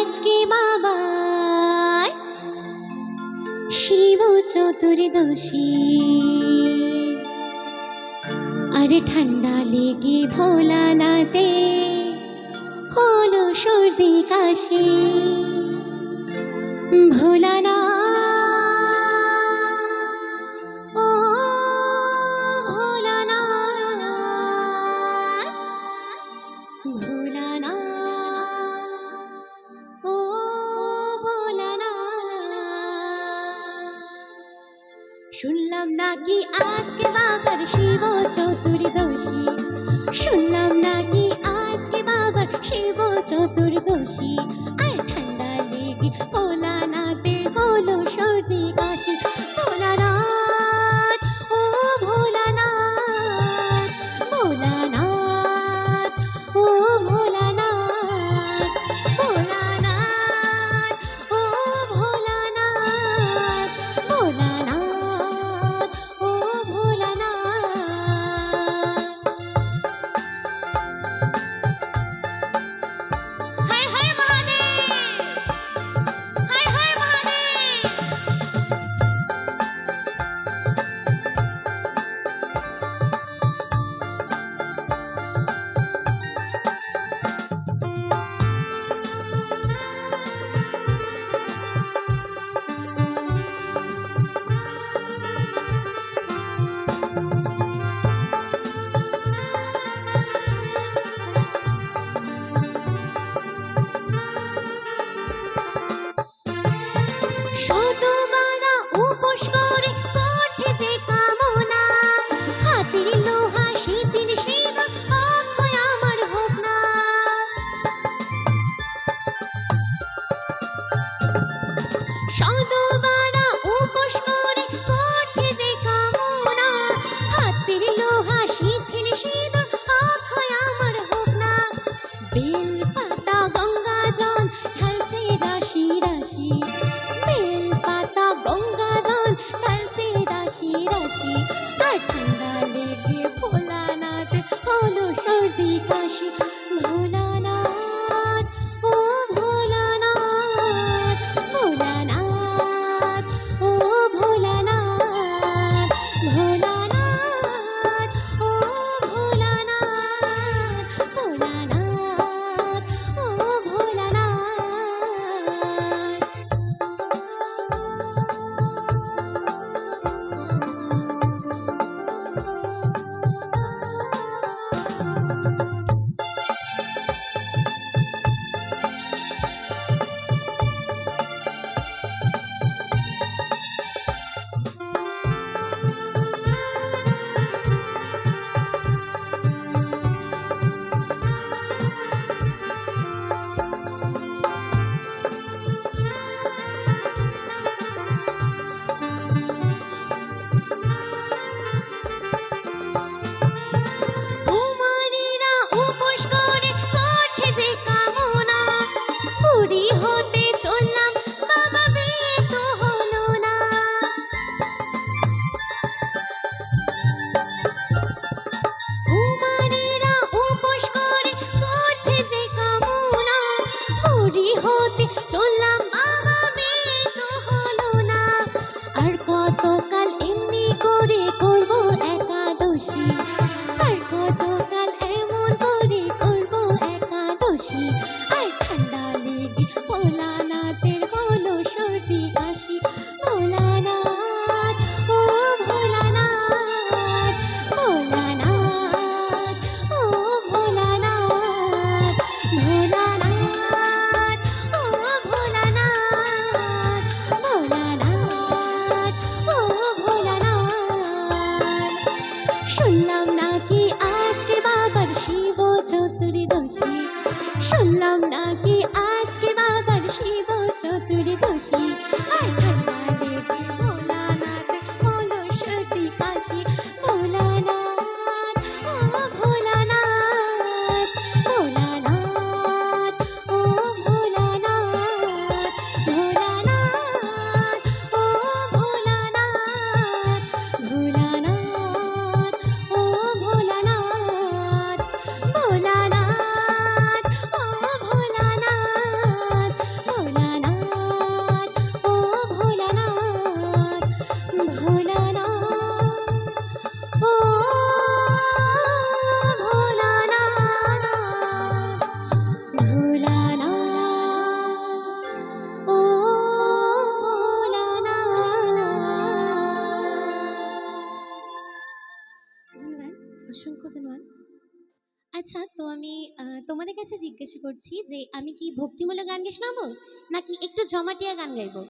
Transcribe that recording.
আজকে বাবার শিব চতুর্দশী, আর ঠান্ডা লেগে ভোলানাথে হলো সর্দি কাশি। ভোলানাথ ও ভোলানাথ, ভোলানাথ ও ভোলানাথ। শুনলাম নাকি আজকে বাবার শিব চতুর্দশী, শুনলাম নাকি আজকে বাবার শিব চতুর্দশী, আর ঠান্ডা লেগে ভোলানাথে হলো সর্দি কাশি। ভোলানাথ ও ভোলানাথ, ভোলানাথ ও ভোলানাথ, ভোলানাথ ও ভোলানাথ, ভোলানাথ ও ভোলানাথ। হর হর মহাদেব, হর হর মহাদেব। শতবারা উপোস করে করছে যে কামনা, হাতের লোহা শীতের সিঁদুর অক্ষয় আমার হোক না। শতবারা উপোস করে করছে যে কামনা, হাতের লোহা শীতের সিঁদুর অক্ষয় আমার হোক না। বেল পাতা গঙ্গা জল ঢালছে রাশি রাশি, বেল পাতা গঙ্গা জল ঢালছে রাশি রাশি, আর ঠান্ডা লেগে ভোলানাথ হলো সর্দি কাশি। ভোলানাথ ও ভোলানাথ, ভোলানাথ ও ভোলানাথ, ভোলানাথ ও ভোলানাথ, ভোলানাথ ও ভোলানাথ। কুমারীরা উপোস করে করছে যে কামনা, পুরী হতে চললাম বাবা বিয়ে তো হলো না। কুমারীরা উপোস করে করছে যে কামনা, পুরী হতে চললাম বাবা বিয়ে তো হলো না। আর কতকাল এমনি করে করবো একাদশী, আর কতকাল এমন করে করবো একাদশী, আর ঠান্ডা লেগে ভোলানাথের হলো সর্দি কাশি। ভোলানাথ ও ভোলানাথ, ভোলানাথ ও ভোলানাথ, ভোলানাথ ও ভোলানাথ। অসংখ্য ধন্যবাদ। আচ্ছা, তো আমি তোমাদের কাছে জিজ্ঞাসা করছি যে আমি কি ভক্তিমূলক গান শোনাবো নাকি একটু জমাটিয়া গান গাইবো?